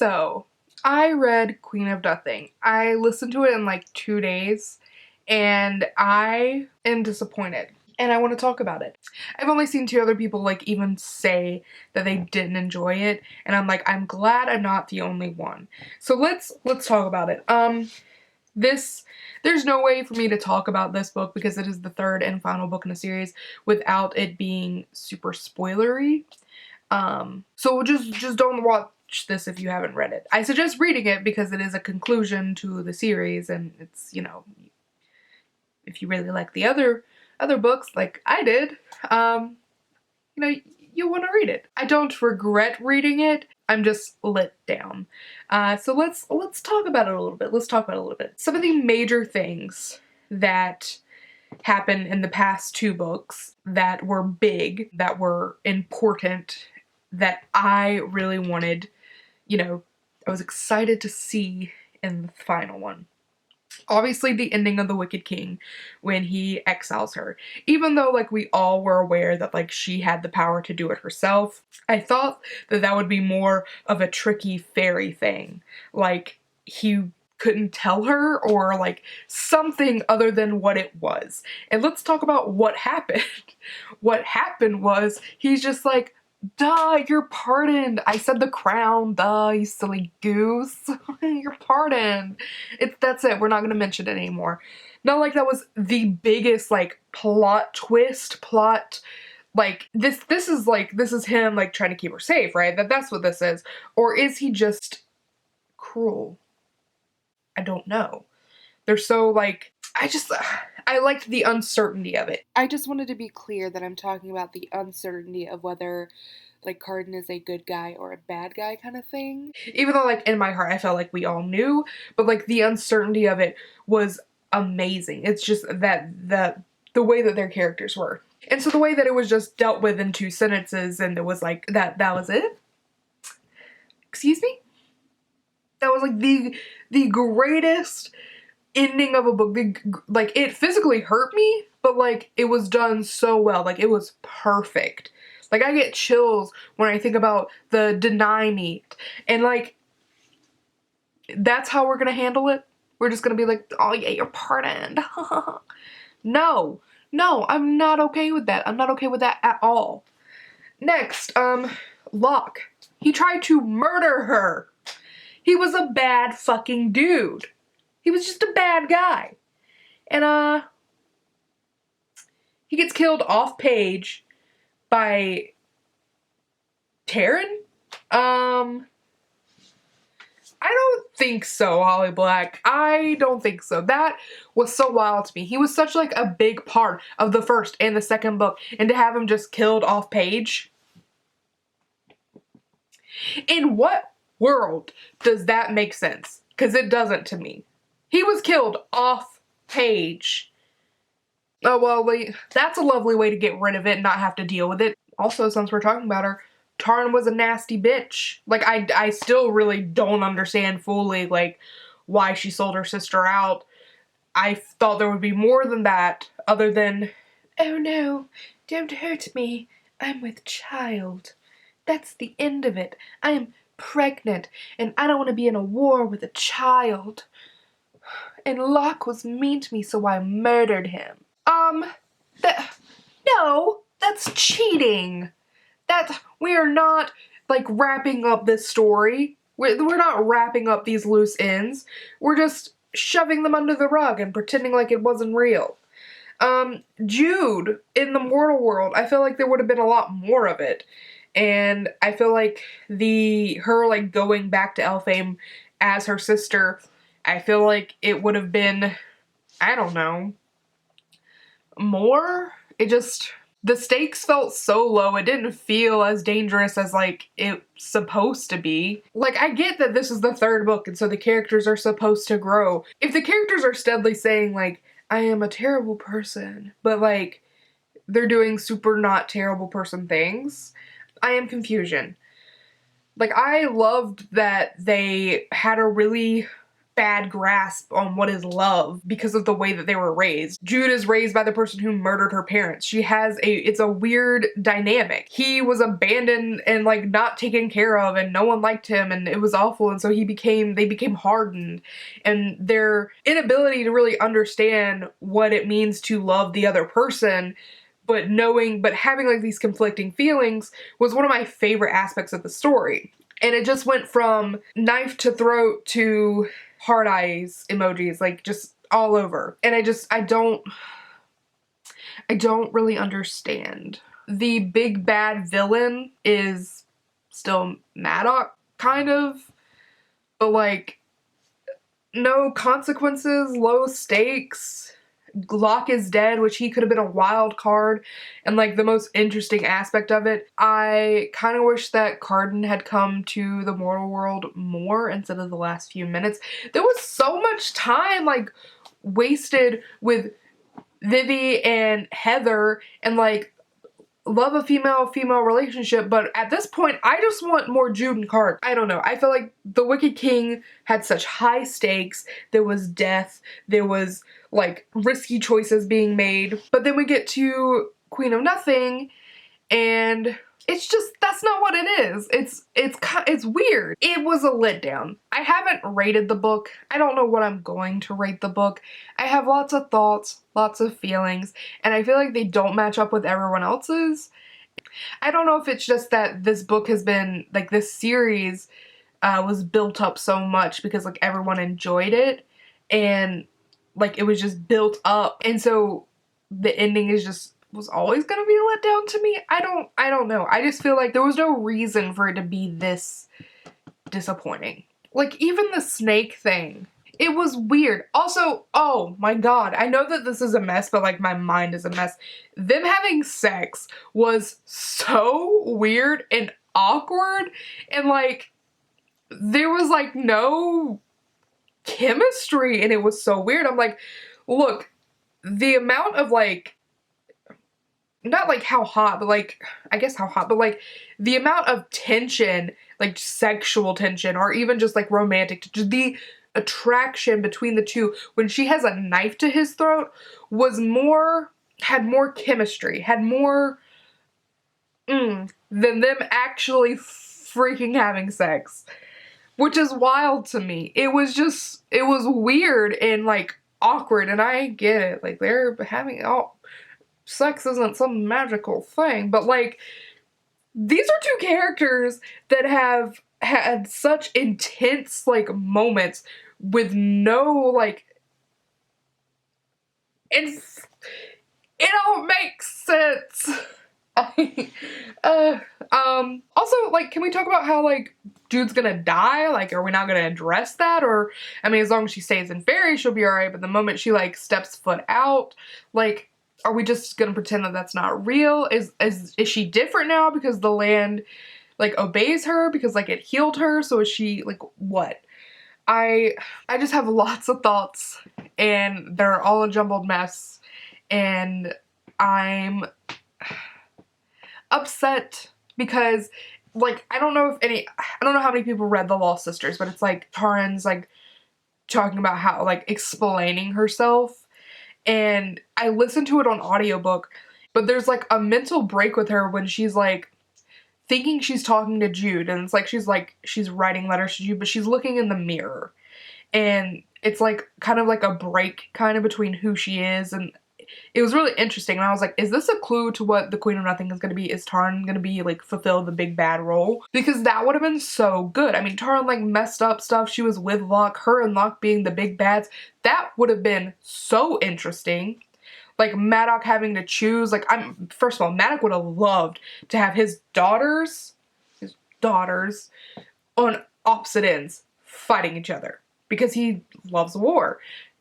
So, I read Queen of Nothing. I listened to it in like 2 days, and I am disappointed. And I want to talk about it. I've only seen 2 other people like even say that they didn't enjoy it, and I'm like, I'm glad I'm not the only one. So let's talk about it. There's no way for me to talk about this book because it is the 3rd and final book in the series without it being super spoilery. So just don't watch this if you haven't read it. I suggest reading it because it is a conclusion to the series, and it's, you know, if you really like the other books like I did, you know, you want to read it. I don't regret reading it. I'm just let down. So let's talk about it a little bit. Let's talk about it a little bit. Some of the major things that happened in the past 2 books that were big, that were important, that I really wanted, you know, I was excited to see in the final one. Obviously the ending of The Wicked King when he exiles her. Even though like we all were aware that like she had the power to do it herself, I thought that that would be more of a tricky fairy thing. Like he couldn't tell her or like something other than what it was. And let's talk about what happened. What happened was he's just like, duh, you're pardoned. I said the crown, duh, you silly goose. You're pardoned. That's it. We're not gonna mention it anymore. Not like that was the biggest like plot twist, like this is him like trying to keep her safe, right? That's what this is. Or is he just cruel? I don't know. They're so like, I liked the uncertainty of it. I just wanted to be clear that I'm talking about the uncertainty of whether like Carden is a good guy or a bad guy kind of thing. Even though like in my heart I felt like we all knew, but like the uncertainty of it was amazing. It's just that the way that their characters were. And so the way that it was just dealt with in 2 sentences and it was like that was it? Excuse me? That was like the greatest ending of a book. Like it physically hurt me, but like it was done so well. Like it was perfect. Like I get chills when I think about the deny me, and like that's how we're gonna handle it. We're just gonna be like, oh yeah, you're pardoned. No, I'm not okay with that. I'm not okay with that at all. Next, Locke. He tried to murder her. He was a bad fucking dude. He was just a bad guy. And, he gets killed off page by Taryn? I don't think so, Holly Black. I don't think so. That was so wild to me. He was such like a big part of the 1st and the 2nd book, and to have him just killed off page? In what world does that make sense? Because it doesn't to me. He was killed off page. Oh, well, that's a lovely way to get rid of it and not have to deal with it. Also, since we're talking about her, Taryn was a nasty bitch. Like, I still really don't understand fully, like, why she sold her sister out. I thought there would be more than that, other than, oh no, don't hurt me, I'm with child. That's the end of it. I am pregnant, and I don't want to be in a war with a child. And Locke was mean to me, so I murdered him. No, that's cheating. We are not, like, wrapping up this story. We're not wrapping up these loose ends. We're just shoving them under the rug and pretending like it wasn't real. Jude, in the mortal world, I feel like there would have been a lot more of it. And I feel like her, like, going back to Elfhame as her sister, I feel like it would have been, I don't know, more? The stakes felt so low, it didn't feel as dangerous as, like, it's supposed to be. Like, I get that this is the 3rd book, and so the characters are supposed to grow. If the characters are steadily saying, like, I am a terrible person, but, like, they're doing super not terrible person things, I am confusion. Like, I loved that they had a really bad grasp on what is love because of the way that they were raised. Jude is raised by the person who murdered her parents. It's a weird dynamic. He was abandoned and like not taken care of, and no one liked him, and it was awful, and so they became hardened, and their inability to really understand what it means to love the other person, but having like these conflicting feelings was one of my favorite aspects of the story. And it just went from knife to throat to heart eyes emojis, like just all over. And I don't really understand. The big bad villain is still Maddox, kind of, but like no consequences, low stakes. Locke is dead, which he could have been a wild card, and like the most interesting aspect of it. I kind of wish that Carden had come to the mortal world more instead of the last few minutes. There was so much time like wasted with Vivi and Heather and like love a female relationship, but at this point I just want more Jude and Card. I don't know. I feel like the Wicked King had such high stakes. There was death. There was like risky choices being made. But then we get to Queen of Nothing and it's just, that's not what it is. It's weird. It was a letdown. I haven't rated the book. I don't know what I'm going to rate the book. I have lots of thoughts, lots of feelings, and I feel like they don't match up with everyone else's. I don't know if it's just that this book has been, like this series was built up so much because like everyone enjoyed it and like it was just built up, and so the ending was always gonna be a letdown to me. I don't know. I just feel like there was no reason for it to be this disappointing. Like even the snake thing, it was weird. Also, oh my god, I know that this is a mess, but like my mind is a mess. Them having sex was so weird and awkward, and like there was like no chemistry, and it was so weird. I'm like, look, the amount of like, not like how hot, but like, I guess how hot, but like the amount of tension, like sexual tension, or even just like romantic, just the attraction between the two when she has a knife to his throat had more chemistry, had more than them actually freaking having sex, which is wild to me. It was weird and like awkward, and I get it, like they're having sex isn't some magical thing, but like these are two characters that have had such intense like moments with no like it don't make sense. Also, like, can we talk about how like Jude's gonna die? Like, are we not gonna address that? Or, I mean, as long as she stays in Fairy, she'll be alright, but the moment she like steps foot out, like, are we just gonna pretend that that's not real? Is she different now because the land like obeys her because like it healed her? So is she like what? I just have lots of thoughts and they're all a jumbled mess, and I'm upset because like I don't know how many people read The Lost Sisters, but it's like Taryn's like talking about how like explaining herself, and I listened to it on audiobook, but there's like a mental break with her when she's like thinking she's talking to Jude, and it's like she's writing letters to Jude, but she's looking in the mirror, and it's like kind of like a break kind of between who she is, and it was really interesting. And I was like, is this a clue to what the Queen of Nothing is going to be? Is Taryn going to be like fulfill the big bad role? Because that would have been so good. I mean, Taryn like messed up stuff. She was with Locke, her and Locke being the big bads. That would have been so interesting. Like Maddox having to choose, like first of all, Maddox would have loved to have his daughters on opposite ends fighting each other because he loves war.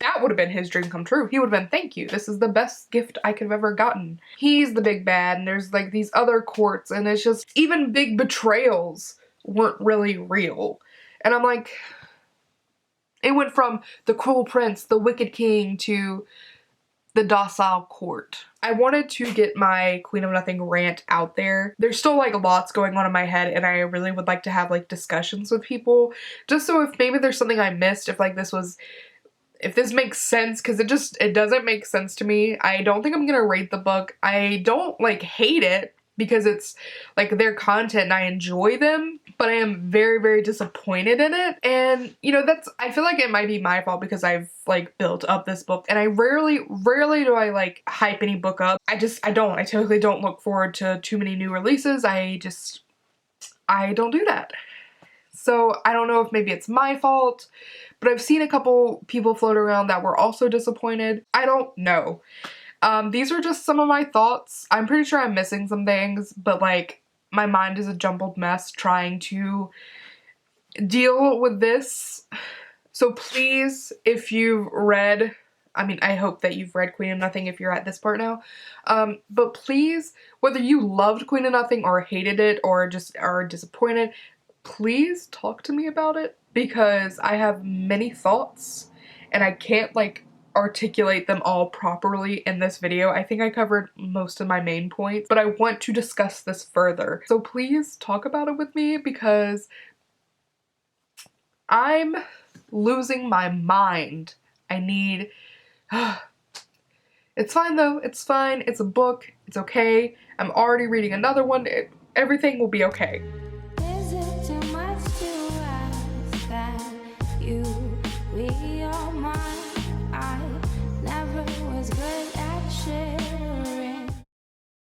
That would have been his dream come true. He would have been, thank you, this is the best gift I could have ever gotten. He's the big bad, and there's like these other courts, and it's just, even big betrayals weren't really real. And I'm like, it went from the cruel prince, the wicked king, to The Docile Court. I wanted to get my Queen of Nothing rant out there. There's still like lots going on in my head, and I really would like to have like discussions with people, just so if maybe there's something I missed, if like if this makes sense, because it doesn't make sense to me. I don't think I'm gonna rate the book. I don't like hate it, because it's like their content and I enjoy them, but I am very, very disappointed in it. And you know, I feel like it might be my fault because I've like built up this book, and I rarely do I like hype any book up. I typically don't look forward to too many new releases. I don't do that. So I don't know if maybe it's my fault, but I've seen a couple people float around that were also disappointed. I don't know. These are just some of my thoughts. I'm pretty sure I'm missing some things, but like my mind is a jumbled mess trying to deal with this. So please, if you've read, I mean, I hope that you've read Queen of Nothing if you're at this part now, but please, whether you loved Queen of Nothing or hated it or just are disappointed, please talk to me about it, because I have many thoughts and I can't like articulate them all properly in this video. I think I covered most of my main points, but I want to discuss this further. So please talk about it with me, because I'm losing my mind. I need... It's fine though, it's fine, it's a book, it's okay. I'm already reading another one, everything will be okay.